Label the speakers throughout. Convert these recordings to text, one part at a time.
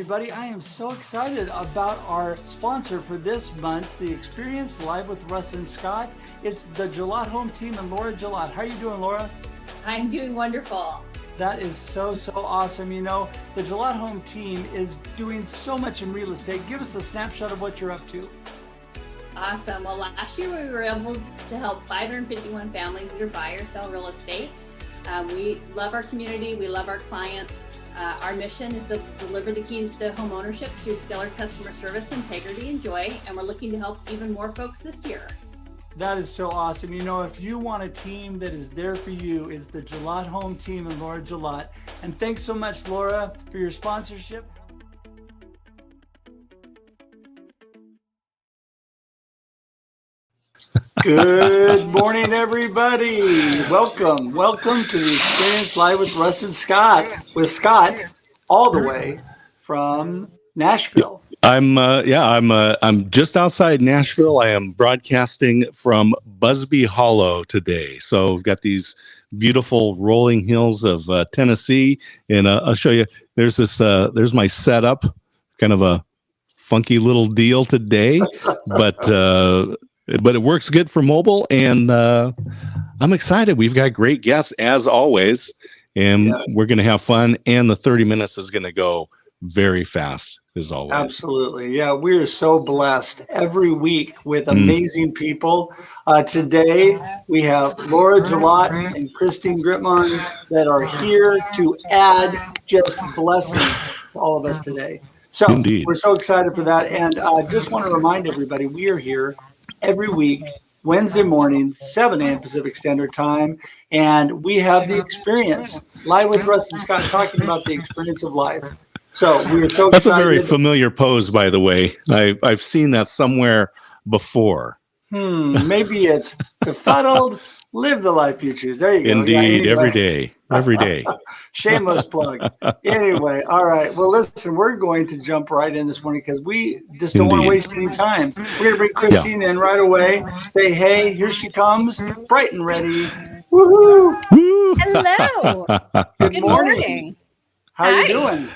Speaker 1: everybody. I am so excited about our sponsor for this month, the Experience Live with Russ and Scott. It's the Gillott Home Team and Laura Gillott. How are you doing, Laura?
Speaker 2: I'm doing wonderful.
Speaker 1: That is so awesome. You know, the Gillott Home Team is doing so much in real estate. Give us a snapshot of what you're up to.
Speaker 2: Awesome. Well, last year we were able to help 551 families either buy or sell real estate. We love our community. We love our clients. Our mission is to deliver the keys to home ownership through stellar customer service, integrity, and joy. And we're looking to help even more folks this year.
Speaker 1: That is so awesome. You know, if you want a team that is there for you, is the Gillott Home Team and Laura Gillott. And thanks so much, Laura, for your sponsorship. Good morning, everybody. Welcome to the Experience Live with Russ and Scott. With Scott, all the way from Nashville.
Speaker 3: I'm just outside Nashville. I am broadcasting from Busby Hollow today. So we've got these beautiful rolling hills of Tennessee, and I'll show you. There's this. There's my setup. Kind of a funky little deal today, but it works good for mobile, and I'm excited. We've got great guests as always, and we're going to have fun. And the 30 minutes is going to go very fast as always.
Speaker 1: Absolutely. Yeah, we are so blessed every week with amazing people. Today, we have Laura Gillott and Christine Gritmon that are here to add just blessings to all of us today. So
Speaker 3: Indeed.
Speaker 1: We're so excited for that. And I just want to remind everybody, we are here every week, Wednesday mornings, 7 a.m. Pacific Standard Time. And we have the experience live with Russ and Scott talking about the experience of life. So we are so
Speaker 3: That's
Speaker 1: excited.
Speaker 3: a very familiar pose, by the way. I've seen that somewhere before.
Speaker 1: Maybe it's befuddled, live the life you choose. There you go.
Speaker 3: Indeed,
Speaker 1: Yeah,
Speaker 3: every day.
Speaker 1: Shameless plug. Anyway, all right. Well, listen, we're going to jump right in this morning because we just don't want to waste any time. We're going to bring Christine in right away. Say, hey, here she comes, bright and ready. Woohoo!
Speaker 3: Woo!
Speaker 4: Hello.
Speaker 1: Good morning. How are you doing?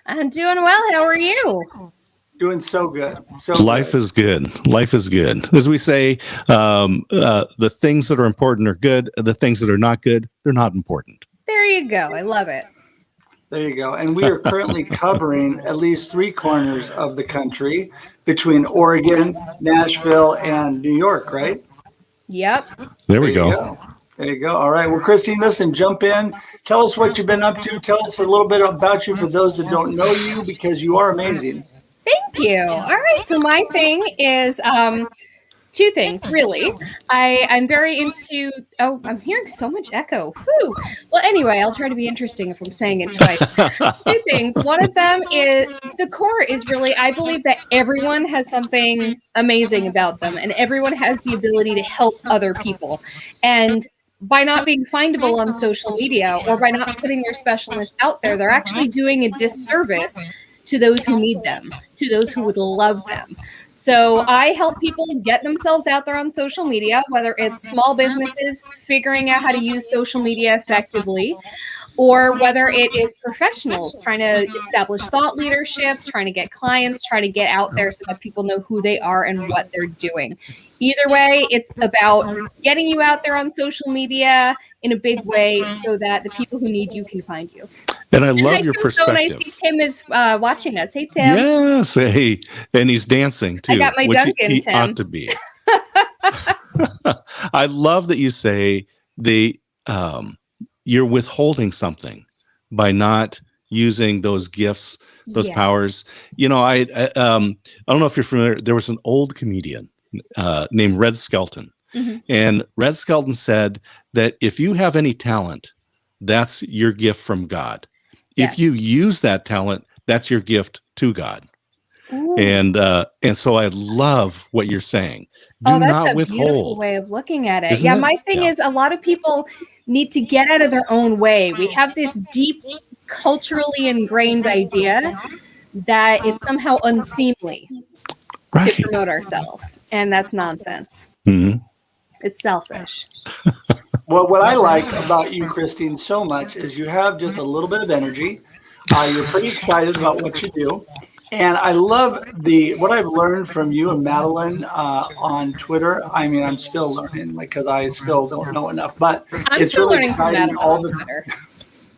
Speaker 4: I'm doing well. How are you?
Speaker 1: Doing so good.
Speaker 3: Life is good. Life is good. As we say, the things that are important are good. The things that are not good, they're not important.
Speaker 4: There you go. I love it.
Speaker 1: There you go. And we are currently covering at least 3 corners of the country between Oregon, Nashville, and New York, right?
Speaker 4: Yep.
Speaker 3: There we go.
Speaker 1: There you go. All right. Well, Christine, listen, jump in. Tell us what you've been up to. Tell us a little bit about you for those that don't know you, because you are amazing.
Speaker 4: Thank you. All right. So my thing is 2 things, really. I'm very into, I'm hearing so much echo. Whew. Well, anyway, I'll try to be interesting if I'm saying it twice. 2 things. One of them is the core is really, I believe that everyone has something amazing about them, and everyone has the ability to help other people. And by not being findable on social media or by not putting their specialness out there, they're actually doing a disservice to those who need them, to those who would love them. So I help people get themselves out there on social media, whether it's small businesses figuring out how to use social media effectively, or whether it is professionals trying to establish thought leadership, trying to get clients, trying to get out there so that people know who they are and what they're doing. Either way, it's about getting you out there on social media in a big way so that the people who need you can find you.
Speaker 3: And I love your perspective.
Speaker 4: So nice. Tim is watching us. Hey, Tim.
Speaker 3: Yes. Hey, and he's dancing too.
Speaker 4: I got my Duncan,
Speaker 3: he
Speaker 4: Tim.
Speaker 3: Ought to be. I love that you say you're withholding something by not using those gifts, those powers. You know, I don't know if you're familiar. There was an old comedian named Red Skelton, and Red Skelton said that if you have any talent, that's your gift from God. If you use that talent, that's your gift to God.
Speaker 4: Ooh.
Speaker 3: And so I love what you're saying. Do
Speaker 4: that's
Speaker 3: not
Speaker 4: a
Speaker 3: withhold.
Speaker 4: Beautiful way of looking at it.
Speaker 3: Isn't it?
Speaker 4: My thing is a lot of people need to get out of their own way. We have this deep, culturally ingrained idea that it's somehow unseemly to promote ourselves, and that's nonsense. It's selfish.
Speaker 1: Well, what I like about you, Christine, so much is you have just a little bit of energy. You're pretty excited about what you do. And I love what I've learned from you and Madeline on Twitter. I mean, I'm still learning, like, because I still don't know enough. But
Speaker 4: I'm
Speaker 1: it's
Speaker 4: still
Speaker 1: really
Speaker 4: learning from
Speaker 1: exciting.
Speaker 4: Madeline on Twitter.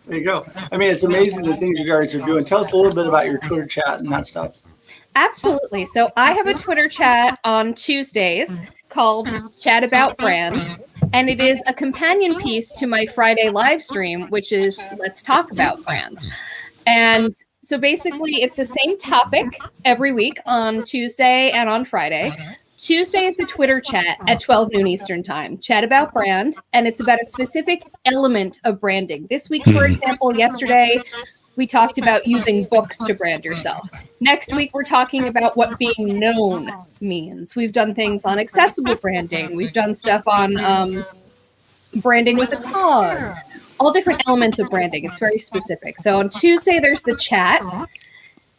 Speaker 1: There you go. I mean, it's amazing the things you guys are doing. Tell us a little bit about your Twitter chat and that stuff.
Speaker 4: Absolutely. So I have a Twitter chat on Tuesdays called Chat About Brand, and it is a companion piece to my Friday live stream, which is Let's Talk About Brand. And so basically, it's the same topic every week on Tuesday and on Friday. Tuesday, it's a Twitter chat at 12 noon Eastern time, Chat About Brand, and it's about a specific element of branding. This week, for example, yesterday, we talked about using books to brand yourself. Next week, we're talking about what being known means. We've done things on accessible branding. We've done stuff on branding with a cause. All different elements of branding. It's very specific. So on Tuesday, there's the chat.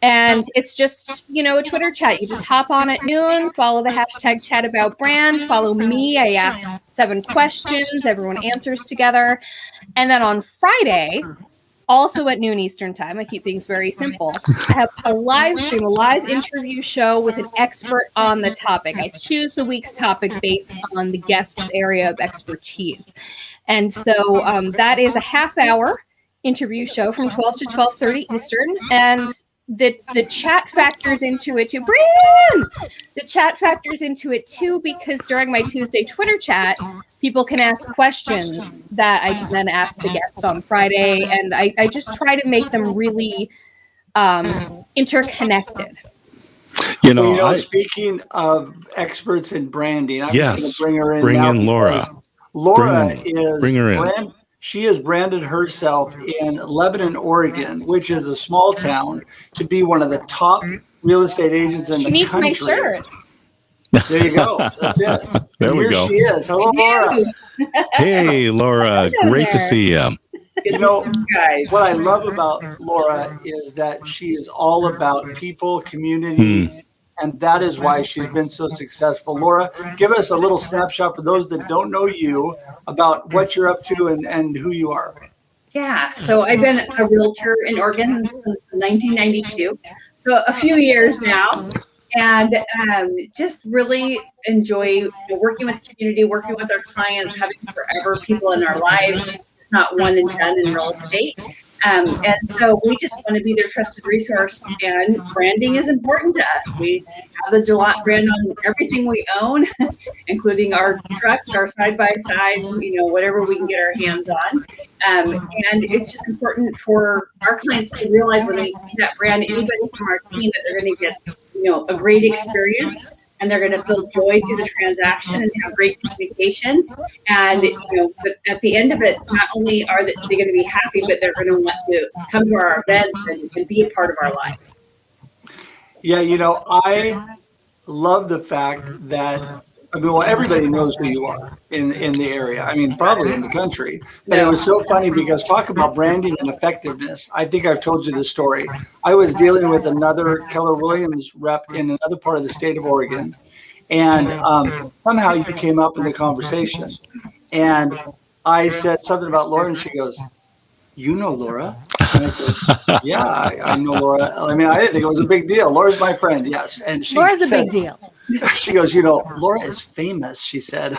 Speaker 4: And it's just, a Twitter chat. You just hop on at noon, follow the hashtag Chat About Brand, follow me. I ask 7 questions. Everyone answers together. And then on Friday, also at noon Eastern time, I keep things very simple. I have a live stream, a live interview show with an expert on the topic. I choose the week's topic based on the guest's area of expertise. And so that is a half-hour interview show from 12 to 12:30 Eastern. And the chat factors into it too. Brian! The chat factors into it too, because during my Tuesday Twitter chat, people can ask questions that I can then ask the guests on Friday. And I just try to make them really interconnected.
Speaker 1: Speaking of experts in branding, I'm
Speaker 3: yes,
Speaker 1: just going to bring her in
Speaker 3: bring
Speaker 1: now.
Speaker 3: In Laura.
Speaker 1: Bring her in. She has branded herself in Lebanon, Oregon, which is a small town, to be one of the top real estate agents in the country.
Speaker 4: She needs my shirt.
Speaker 1: There you go. That's it.
Speaker 3: There we go.
Speaker 1: Here she is. Hello, Laura.
Speaker 3: Hey, Laura. Great to see you.
Speaker 1: What I love about Laura is that she is all about people, community, and that is why she's been so successful. Laura, give us a little snapshot for those that don't know you about what you're up to and who you are.
Speaker 5: Yeah, so I've been a realtor in Oregon since 1992, so a few years now, and just really enjoy working with the community, working with our clients, having forever people in our lives. It's not one and done in real estate. And so we just want to be their trusted resource, and branding is important to us. We have the Gillott brand on everything we own, including our trucks, our side-by-side, whatever we can get our hands on. And it's just important for our clients to realize when they see that brand, anybody from our team, that they're going to get, a great experience, and they're going to feel joy through the transaction and have great communication. And, but at the end of it, not only are they going to be happy, but they're going to want to come to our events and be a part of our life.
Speaker 1: Yeah, I love the fact that, everybody knows who you are in the area. I mean, probably in the country. But it was so funny because talk about branding and effectiveness. I think I've told you this story. I was dealing with another Keller Williams rep in another part of the state of Oregon. And somehow you came up in the conversation. And I said something about Laura, and she goes, "You know Laura?" And I said, "Yeah, I know Laura." I mean, I didn't think it was a big deal. Laura's my friend, yes. And
Speaker 4: Laura's a big deal.
Speaker 1: She goes, "Laura is famous," she said,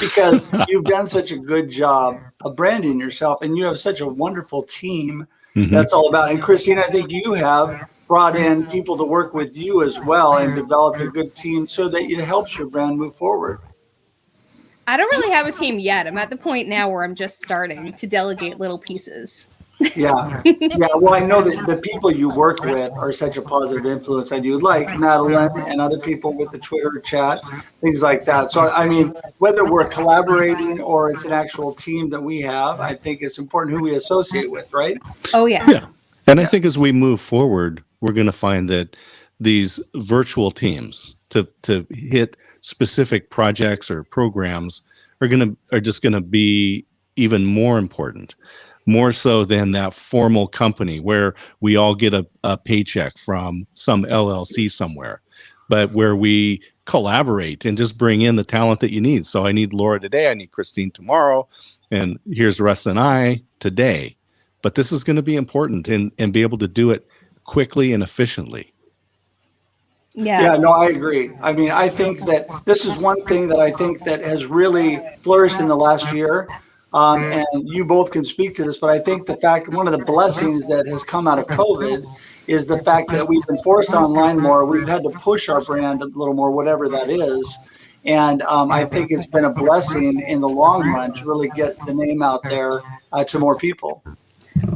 Speaker 1: "because you've done such a good job of branding yourself, and you have such a wonderful team." That's all about. And Christine, I think you have brought in people to work with you as well and developed a good team so that it helps your brand move forward.
Speaker 4: I don't really have a team yet. I'm at the point now where I'm just starting to delegate little pieces.
Speaker 1: Yeah. Well, I know that the people you work with are such a positive influence. I do, like Madeline and other people with the Twitter chat, things like that. So, I mean, whether we're collaborating or it's an actual team that we have, I think it's important who we associate with, right?
Speaker 4: Oh, yeah.
Speaker 3: Yeah. And I think as we move forward, we're going to find that these virtual teams to hit specific projects or programs are just going to be even more important. More so than that formal company where we all get a paycheck from some LLC somewhere, but where we collaborate and just bring in the talent that you need. So I need Laura today, I need Christine tomorrow, and here's Russ and I today. but this is going to be important and be able to do it quickly and efficiently.
Speaker 1: Yeah, no, I agree. I mean, I think that this is one thing that I think that has really flourished in the last year. And you both can speak to this, but I think one of the blessings that has come out of COVID is the fact that we've been forced online more. We've had to push our brand a little more, whatever that is. And I think it's been a blessing in the long run to really get the name out there to more people.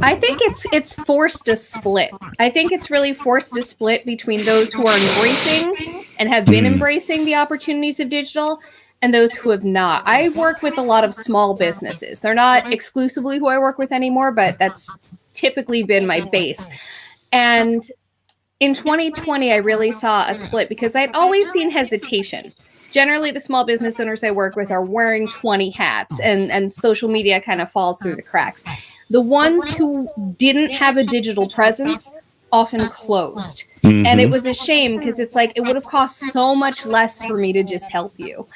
Speaker 4: I think it's forced a split. I think it's really forced a split between those who are embracing and have been embracing the opportunities of digital and those who have not. I work with a lot of small businesses. They're not exclusively who I work with anymore, but that's typically been my base. And in 2020, I really saw a split because I'd always seen hesitation. Generally, the small business owners I work with are wearing 20 hats, and social media kind of falls through the cracks. The ones who didn't have a digital presence often closed. And it was a shame because it's like, it would have cost so much less for me to just help you.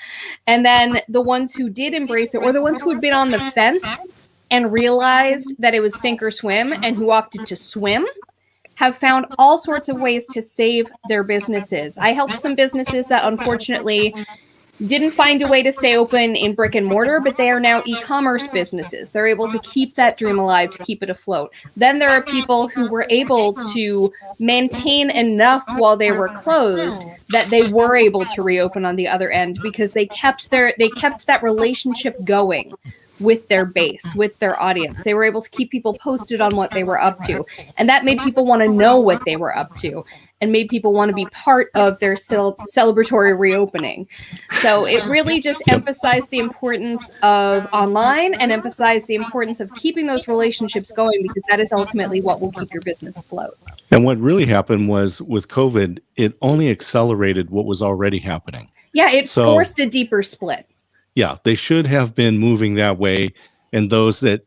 Speaker 4: And then the ones who did embrace it, or the ones who had been on the fence and realized that it was sink or swim and who opted to swim, have found all sorts of ways to save their businesses. I helped some businesses that unfortunately didn't find a way to stay open in brick and mortar, but they are now e-commerce businesses. They're able to keep that dream alive, to keep it afloat. Then there are people who were able to maintain enough while they were closed that they were able to reopen on the other end because they kept that relationship going with their base, with their audience. They were able to keep people posted on what they were up to. And that made people want to know what they were up to and made people want to be part of their celebratory reopening. So it really just emphasized the importance of online and emphasized the importance of keeping those relationships going, because that is ultimately what will keep your business afloat.
Speaker 3: And what really happened was with COVID, it only accelerated what was already happening.
Speaker 4: Yeah, it forced a deeper split.
Speaker 3: Yeah, they should have been moving that way, and those that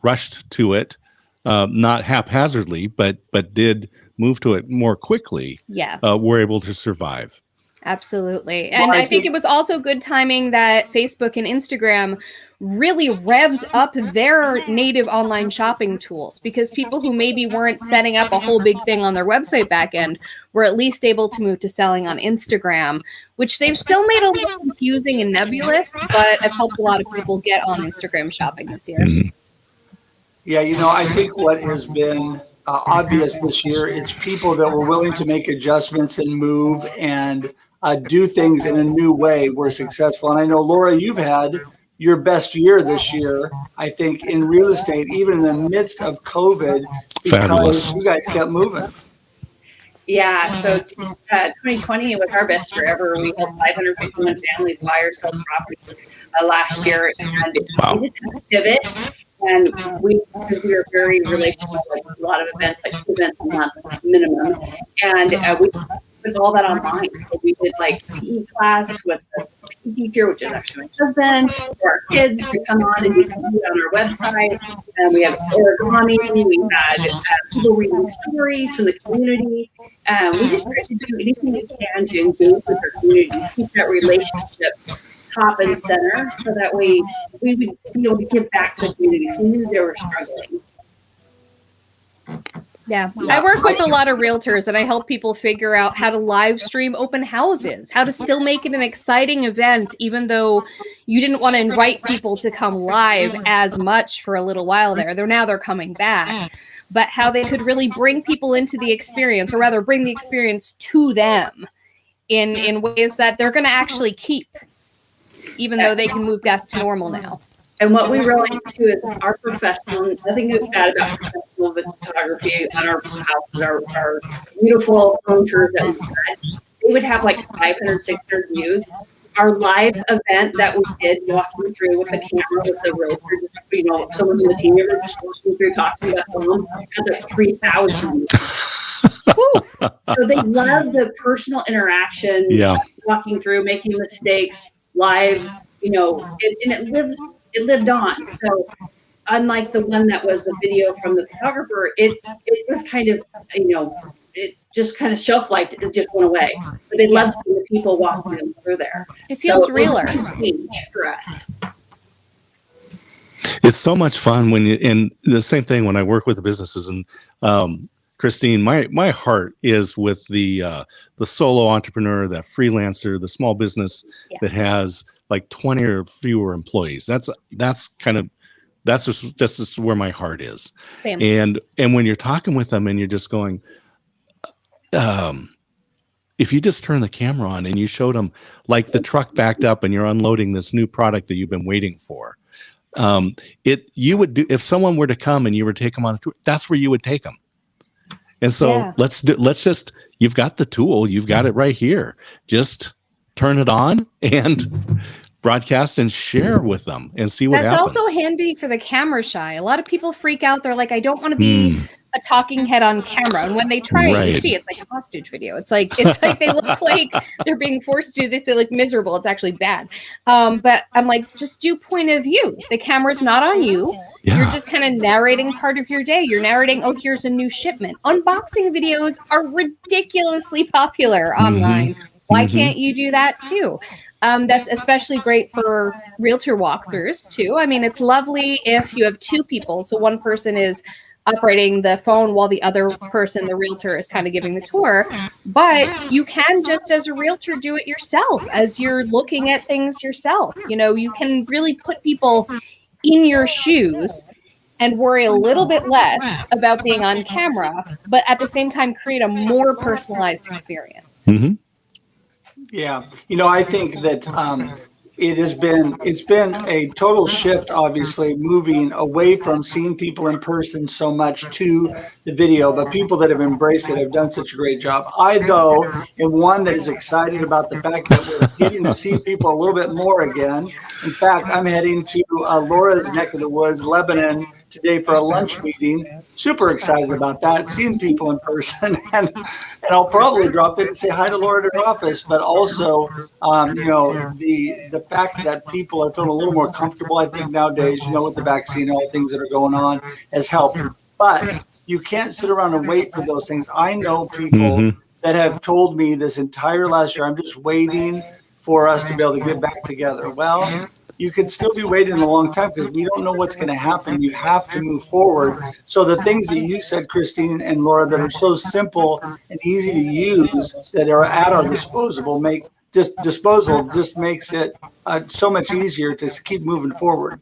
Speaker 3: rushed to it, not haphazardly, but did move to it more quickly, were able to survive.
Speaker 4: Absolutely. And I think it was also good timing that Facebook and Instagram really revved up their native online shopping tools, because people who maybe weren't setting up a whole big thing on their website backend were at least able to move to selling on Instagram, which they've still made a little confusing and nebulous, but I've helped a lot of people get on Instagram shopping this year.
Speaker 1: Yeah, I think what has been obvious this year is people that were willing to make adjustments and move and do things in a new way were successful. And I know, Laura, you've had your best year this year, I think, in real estate, even in the midst of COVID, because
Speaker 3: Fabulous.
Speaker 1: You guys kept moving.
Speaker 5: Yeah, so 2020 was our best year ever. We helped 551 families buy or sell property last year, and we just had to pivot. And because we were very relational, like a lot of events, like 2 events a month minimum, and we put all that online. So we did like PE class with the PE teacher, which is actually my husband, for our kids to come on and do PE on our website. And we had origami. We had people reading stories from the community. We just tried to do anything we can to engage with our community, keep that relationship top and center, so that we would be able to give back to the communities. We knew they were struggling.
Speaker 4: Yeah. I work with a lot of realtors, and I help people figure out how to live stream open houses, how to still make it an exciting event, even though you didn't want to invite people to come live as much for a little while there. They're coming back, but how they could really bring people into the experience, or rather bring the experience to them in ways that they're going to actually keep, even though they can move back to normal now.
Speaker 5: And what we realized too is our professional, nothing bad about professional photography on our houses, our beautiful home tours that we had, they would have like 500, 600 views. Our live event that we did, walking through with the camera, with the realtor, someone from the team member just walking through talking about the home, had like 3,000 views. So they love the personal interaction, walking through, making mistakes, live, and it lived on. So unlike the one that was the video from the photographer, it was kind of, it just kind of shelf life. It just went away. But they loved seeing the people walking them through there.
Speaker 4: It feels realer.
Speaker 5: It was a change for us.
Speaker 3: It's so much fun when you, and the same thing when I work with the businesses. And Christine, my heart is with the solo entrepreneur, that freelancer, the small business that has like 20 or fewer employees. That's just where my heart is.
Speaker 4: Same.
Speaker 3: And when you're talking with them and you're just going, if you just turn the camera on and you showed them like the truck backed up and you're unloading this new product that you've been waiting for, you would do, if someone were to come and you were to take them on a tour, that's where you would take them. And so let's just, you've got the tool, you've got it right here. Just turn it on and broadcast and share with them and see what happens.
Speaker 4: That's also handy for the camera shy. A lot of people freak out. They're like, I don't want to be a talking head on camera. And when they try it, you see it's like a hostage video. It's like they look like they're being forced to do this. They look miserable. It's actually bad. But I'm like, just do point of view. The camera's not on you. Yeah. You're just kind of narrating part of your day. You're narrating, oh, here's a new shipment. Unboxing videos are ridiculously popular online. Why can't you do that too? That's especially great for realtor walkthroughs too. I mean, it's lovely if you have two people. So one person is operating the phone while the other person, the realtor, is kind of giving the tour. But you can just as a realtor do it yourself as you're looking at things yourself. You know, you can really put people in your shoes and worry a little bit less about being on camera, but at the same time create a more personalized experience.
Speaker 1: Yeah, I think that it's been a total shift, obviously, moving away from seeing people in person so much to the video, but people that have embraced it have done such a great job. I, though, am one that is excited about the fact that we're getting to see people a little bit more again. In fact, I'm heading to Laura's neck of the woods, Lebanon, today for a lunch meeting. Super excited about that, seeing people in person, and I'll probably drop in and say hi to Laura at her office. But also, the fact that people are feeling a little more comfortable, I think nowadays, with the vaccine and all the things that are going on, has helped. But you can't sit around and wait for those things. I know people that have told me this entire last year, I'm just waiting for us to be able to get back together. Well, you could still be waiting a long time because we don't know what's going to happen. You have to move forward. So the things that you said, Christine and Laura, that are so simple and easy to use, that are at our disposal, just makes it so much easier to keep moving forward.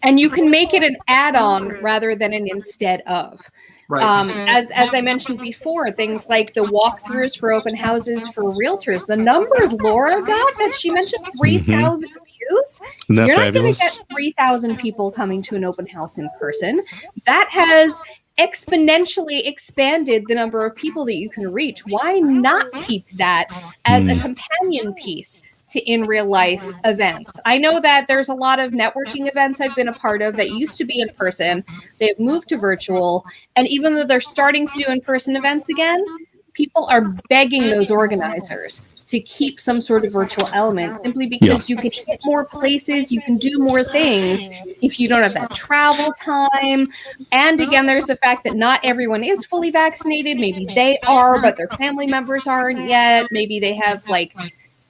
Speaker 4: And you can make it an add-on rather than an instead of.
Speaker 1: Right.
Speaker 4: As I mentioned before, things like the walkthroughs for open houses for realtors, the numbers Laura got that she mentioned, 3,000 views. You're not going to get 3,000 people coming to an open house in person. That has exponentially expanded the number of people that you can reach. Why not keep that as a companion piece to in real life events? I know that there's a lot of networking events I've been a part of that used to be in person. They've moved to virtual. And even though they're starting to do in-person events again, people are begging those organizers to keep some sort of virtual element simply because you can hit more places, you can do more things if you don't have that travel time. And again, there's the fact that not everyone is fully vaccinated. Maybe they are, but their family members aren't yet. Maybe they have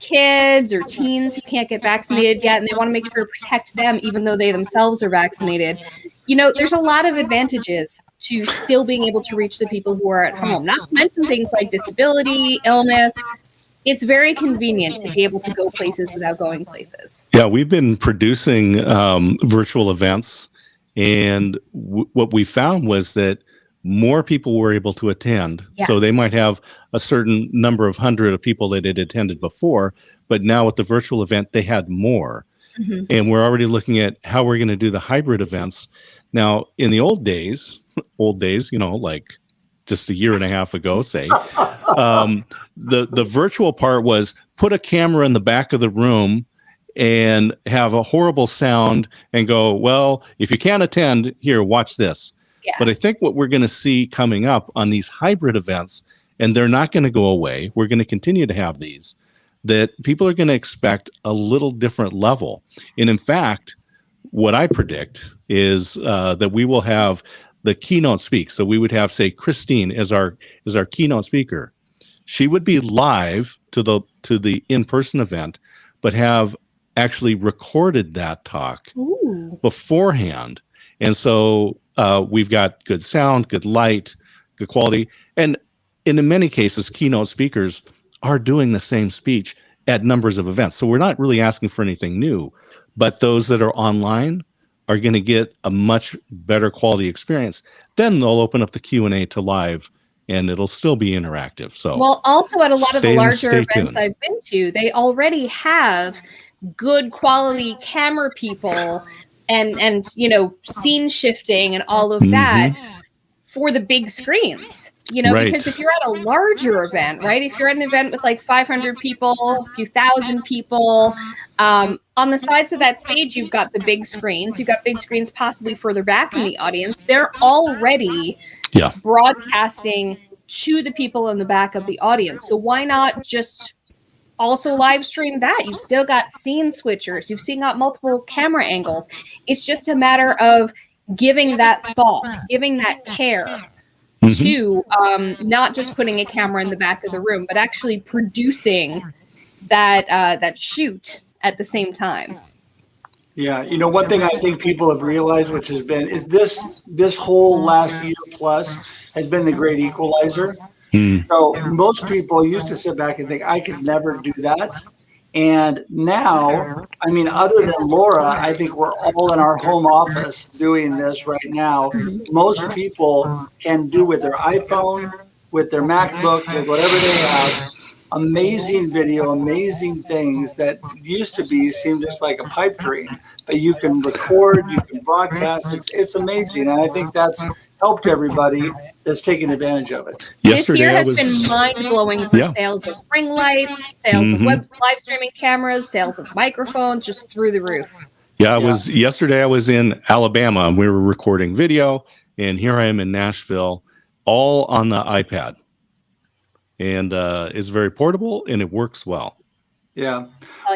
Speaker 4: kids or teens who can't get vaccinated yet, and they want to make sure to protect them even though they themselves are vaccinated. There's a lot of advantages to still being able to reach the people who are at home, not to mention things like disability, illness. It's very convenient to be able to go places without going places.
Speaker 3: Yeah, we've been producing virtual events, and what we found was that more people were able to attend. Yeah. So they might have a certain number of hundred of people that had attended before, but now with the virtual event, they had more. And we're already looking at how we're going to do the hybrid events. Now, in the old days, like just a year and a half ago, say, the virtual part was put a camera in the back of the room and have a horrible sound and go, well, if you can't attend, here, watch this. Yeah. But I think what we're going to see coming up on these hybrid events, and they're not going to go away, we're going to continue to have these, that people are going to expect a little different level. And in fact, what I predict is that we will have the keynote speak. So we would have, say, Christine as our keynote speaker. She would be live to the in-person event, but have actually recorded that talk beforehand. And so we've got good sound, good light, good quality. And in many cases, keynote speakers are doing the same speech at numbers of events. So we're not really asking for anything new, but those that are online are going to get a much better quality experience. Then they'll open up the Q&A to live, and it'll still be interactive. So,
Speaker 4: well, also at a lot of the larger
Speaker 3: stay
Speaker 4: events
Speaker 3: tuned.
Speaker 4: I've been to, they already have good quality camera people and scene shifting and all of that for the big screens.
Speaker 3: Right.
Speaker 4: Because if you're at a larger event, right? If you're at an event with like 500 people, a few thousand people, on the sides of that stage, you've got the big screens. You've got big screens possibly further back in the audience. They're already broadcasting to the people in the back of the audience. So why not just also live stream that? You've still got scene switchers. You've still got multiple camera angles. It's just a matter of giving that thought, giving that care to not just putting a camera in the back of the room, but actually producing that shoot at the same time.
Speaker 1: Yeah, one thing I think people have realized, which has been, is this whole last year plus has been the great equalizer. So most people used to sit back and think, I could never do that. And now, I mean, other than Laura, I think we're all in our home office doing this right now. Most people can do with their iPhone, with their MacBook, with whatever they have, amazing video, amazing things that used to seem just like a pipe dream. But you can record, you can broadcast. It's amazing. And I think that's helped everybody that's taken advantage of it.
Speaker 4: This year has been mind-blowing for sales of ring lights, sales of web live streaming cameras, sales of microphones, just through the roof.
Speaker 3: Yesterday I was in Alabama and we were recording video, and here I am in Nashville, all on the iPad. And it's very portable and it works well. Yeah.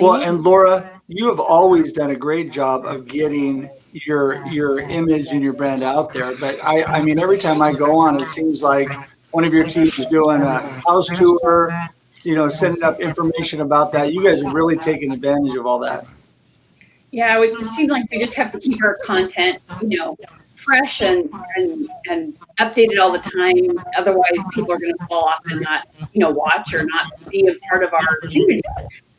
Speaker 1: Well, and Laura, you have always done a great job of getting your image and your brand out there. But I mean, every time I go on, it seems like one of your teams is doing a house tour, sending up information about that. You guys have really taken advantage of all that.
Speaker 5: Yeah, it seems like we just have to keep our content, fresh and updated all the time. Otherwise, people are going to fall off and not, watch or not be a part of our community.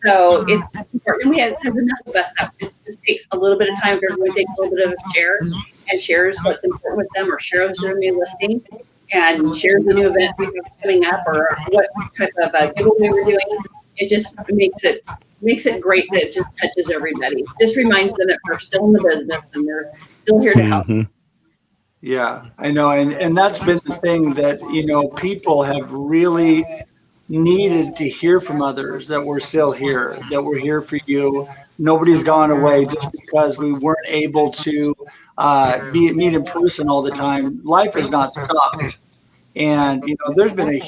Speaker 5: So it's important. We have enough of us that it just takes a little bit of time. Everyone takes a little bit of a share and shares what's important with them, or shares their new listing and shares the new event we have coming up, or what type of giveaway we're doing. It just makes it great that it just touches everybody. Just reminds them that we're still in the business and they're still here to help.
Speaker 1: Yeah, I know. And that's been the thing that, people have really needed to hear from others, that we're still here, that we're here for you. Nobody's gone away just because we weren't able to meet in person all the time. Life has not stopped. And, there's been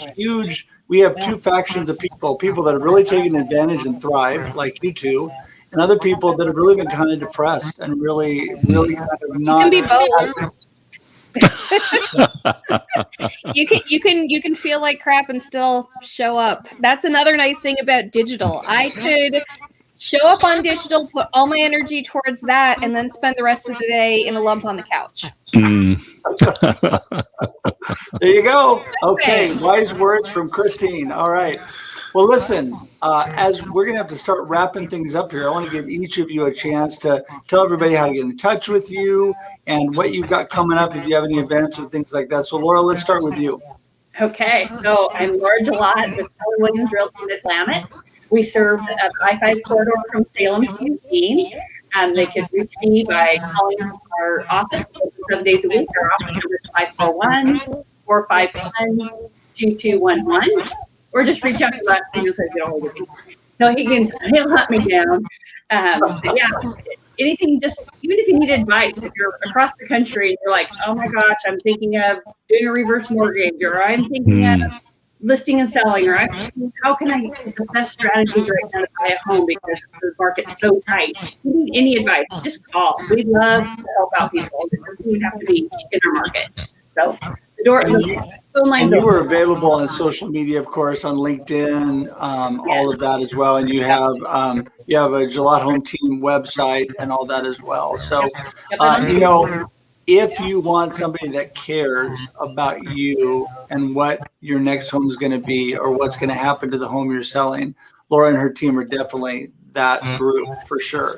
Speaker 1: we have two factions of people that have really taken advantage and thrived, like you two, and other people that have really been kind of depressed and really kind of not.
Speaker 4: You can be both. you can feel like crap and still show up. That's another nice thing about digital. I could show up on digital, put all my energy towards that, and then spend the rest of the day in a lump on the couch.
Speaker 1: There you go. Okay, wise words from Christine. All right. Well, listen, as we're going to have to start wrapping things up here, I want to give each of you a chance to tell everybody how to get in touch with you and what you've got coming up, if you have any events or things like that. So, Laura, let's start with you.
Speaker 5: Okay. So I'm Laura Gillott with Keller Williams Realty Mid-Atlantic. We serve the I-5 corridor from Salem to Eugene. They can reach me by calling our office 7 days a week. Our office number is 541-451-2211. Or just reach out to Russ and just get a hold of me. So he'll hunt me down. Anything, just even if you need advice, if you're across the country and you're like, oh my gosh, I'm thinking of doing a reverse mortgage, or I'm thinking of listing and selling, or how can I get the best strategies right now to buy a home because the market's so tight? If you need any advice, just call. We love to help out people. It doesn't even have to be in our market. So the phone lines
Speaker 1: and you were available on social media, of course, on LinkedIn, all of that as well. And you have a Gillott Home Team website and all that as well. So, if you want somebody that cares about you and what your next home is going to be or what's going to happen to the home you're selling, Laura and her team are definitely that group for sure.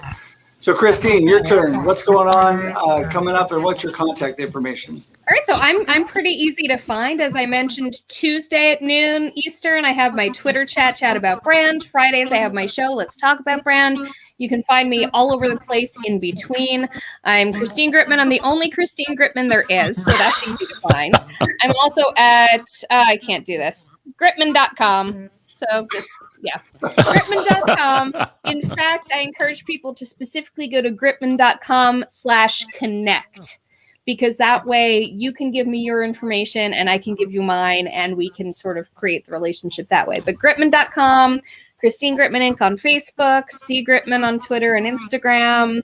Speaker 1: So Christine, your turn. What's going on coming up, and what's your contact information?
Speaker 4: All right, so I'm pretty easy to find. As I mentioned, Tuesday at noon Eastern, I have my Twitter chat about brand. Fridays, I have my show, Let's Talk About Brand. You can find me all over the place in between. I'm Christine Gritmon. I'm the only Christine Gritmon there is, so that's easy to find. I'm also at, I can't do this, Gritmon.com. So just, yeah, Gritmon.com. In fact, I encourage people to specifically go to Gritmon.com/connect. Because that way you can give me your information and I can give you mine, and we can sort of create the relationship that way. But Gritmon.com, Christine Gritmon Inc. on Facebook, C Gritmon on Twitter and Instagram,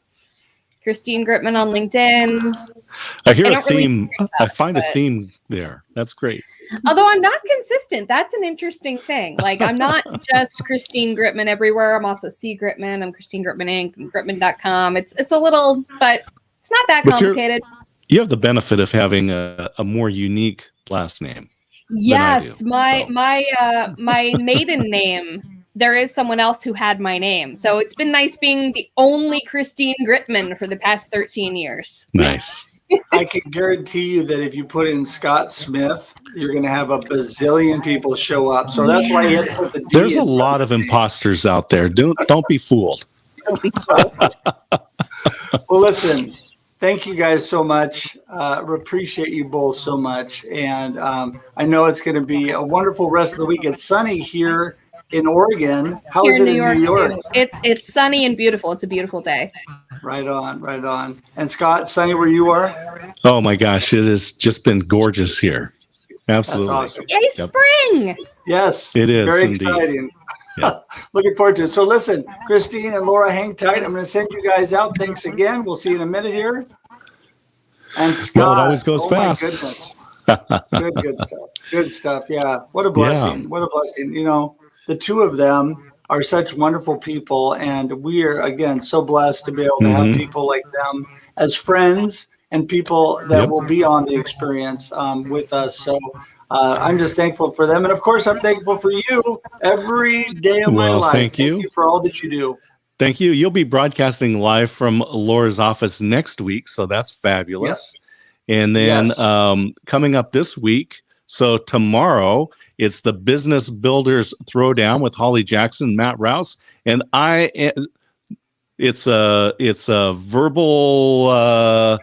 Speaker 4: Christine Gritmon on LinkedIn.
Speaker 3: I hear a theme. I find a theme there. That's great.
Speaker 4: Although I'm not consistent. That's an interesting thing. Like, I'm not just Christine Gritmon everywhere. I'm also C Gritmon. I'm Christine Gritmon Inc. I'm Gritmon.com. It's a little, but it's not that complicated.
Speaker 3: You have the benefit of having a more unique last name.
Speaker 4: Yes, my maiden name. There is someone else who had my name, so it's been nice being the only Christine Gritmon for the past 13 years.
Speaker 3: Nice.
Speaker 1: I can guarantee you that if you put in Scott Smith, you're going to have a bazillion people show up. So that's why you have to put the D.
Speaker 3: There's a lot of imposters out there. Don't be fooled.
Speaker 4: Don't be fooled.
Speaker 1: Well, listen. Thank you guys so much. Appreciate you both so much. And I know it's going to be a wonderful rest of the week. It's sunny here in Oregon. How is it in New York?
Speaker 4: It's sunny and beautiful. It's a beautiful day.
Speaker 1: Right on, right on. And Scott, sunny where you are?
Speaker 3: Oh my gosh, it has just been gorgeous here. Absolutely.
Speaker 1: That's awesome.
Speaker 4: Yay, spring!
Speaker 1: Yes.
Speaker 3: It is.
Speaker 1: Very
Speaker 3: indeed.
Speaker 1: exciting.
Speaker 3: Yeah.
Speaker 1: Looking forward to it. So listen, Christine and Laura, hang tight. I'm going to send you guys out. Thanks again. We'll see you in a minute here. And Scott,
Speaker 3: well, it always goes fast.
Speaker 1: My goodness. Good stuff. Good stuff. Yeah. What a blessing.
Speaker 3: Yeah.
Speaker 1: What a blessing. You know, the two of them are such wonderful people. And we are, again, so blessed to be able to have people like them as friends and people that will be on the experience with us. So I'm just thankful for them. And of course, I'm thankful for you every day of my life.
Speaker 3: Thank you
Speaker 1: for all that you do.
Speaker 3: Thank you. You'll be broadcasting live from Laura's office next week. So that's fabulous. Yep. And then coming up this week, so tomorrow, it's the Business Builders Throwdown with Holly Jackson and Matt Rouse. And it's a verbal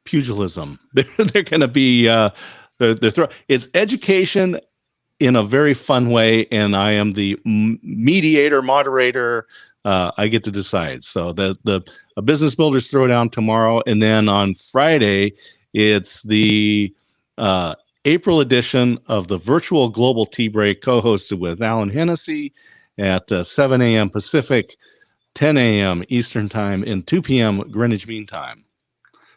Speaker 3: pugilism. They're going to be it's education in a very fun way, and I am the mediator, moderator. I get to decide. So the Business Builders Throwdown tomorrow, and then on Friday, it's the April edition of the Virtual Global Tea Break, co-hosted with Alan Hennessy at 7 a.m. Pacific, 10 a.m. Eastern Time, and 2 p.m. Greenwich Mean Time.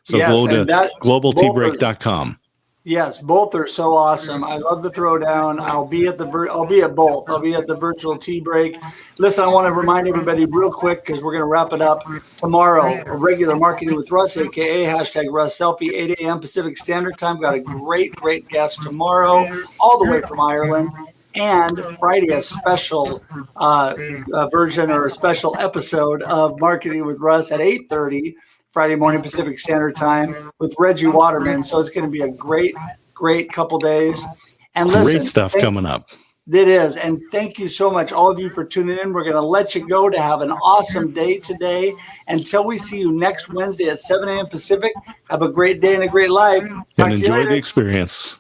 Speaker 3: So go to globalteabreak.com.
Speaker 1: Yes, both are so awesome. I love the throwdown. I'll be at both. I'll be at the virtual tea break. Listen, I want to remind everybody real quick, because we're going to wrap it up tomorrow. A regular Marketing with Russ, aka #RussSelfie, 8 a.m. Pacific Standard Time. Got a great guest tomorrow, all the way from Ireland. And Friday, a special version or a special episode of Marketing with Russ at 8:30. Friday morning Pacific Standard Time with Reggie Waterman. So it's going to be a great couple days. And listen,
Speaker 3: great stuff coming up.
Speaker 1: It is. And thank you so much, all of you, for tuning in. We're going to let you go to have an awesome day today. Until we see you next Wednesday at 7 a.m. Pacific, have a great day and a great life.
Speaker 3: And enjoy the experience.